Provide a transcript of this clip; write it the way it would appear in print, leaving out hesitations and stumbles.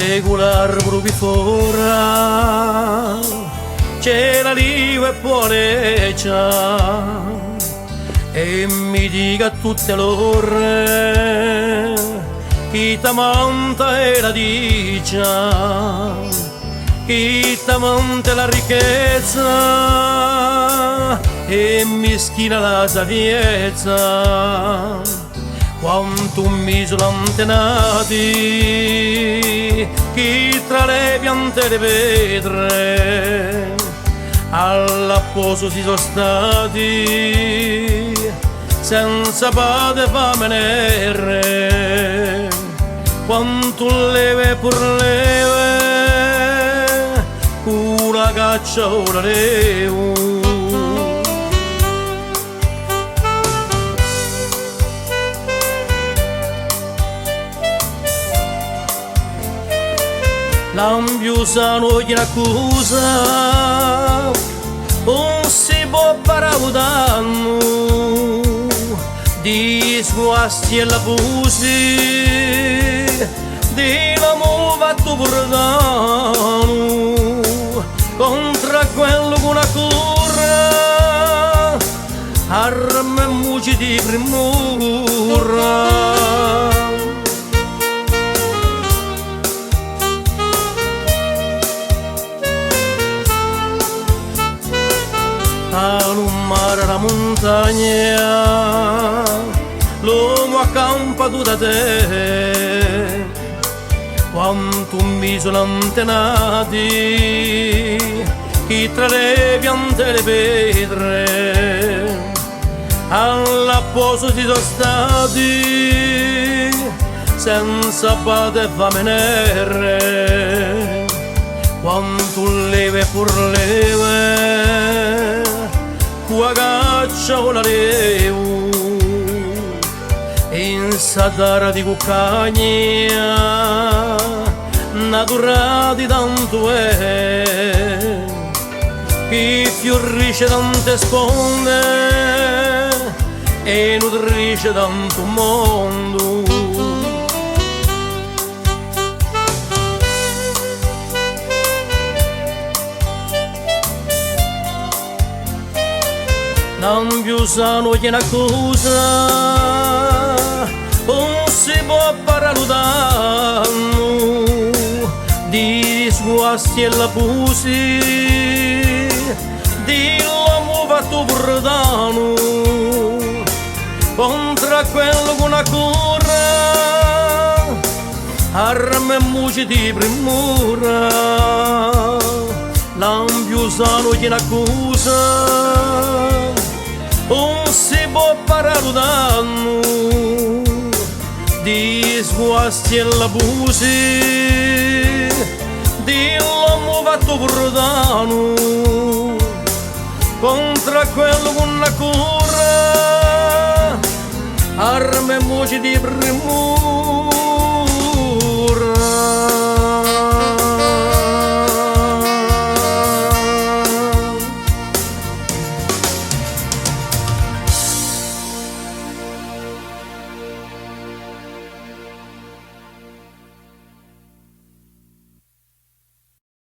Regular brubi fora, c'è la liva e puoleggia, e mi dica tutte l'ore chi t'amanta e la dice, chi t'amanta la ricchezza e mischina la saviezza. Quanto mi sono antenati chi tra le piante le vedre all'apposo si sono stati senza padre e fame né re. Quanto leve pur leve una caccia ora levo. L'ambiusa non gli accusa, non si può paraudare di sguasti e l'abusi, di l'amore fatto purdano, contro quello che una cura, arme e muci di primura. Al mare, la montagna, l'uomo accampa tu da te. Quanto mi sono antenati chi tra le piante e le pietre all'apposo si sono stati senza padre e fame né re. Quanto leve pur leve qua caccia o la levo in satara di cuccagna naturati tanto è chi fiorisce tante sponde e nutrisce tanto mondo. L'ambiusa non gliene accusa, non si può paraudare di sguasti e l'abusi, di l'uomo fatto purdano, contro quello che una cura, arme e muci di primura. L'ambiusa non gliene accusa, non si può paraudare di sguasti e l'abusi, di l'uomo fatto purdano, contro quello con una cura, arme e muci di primura.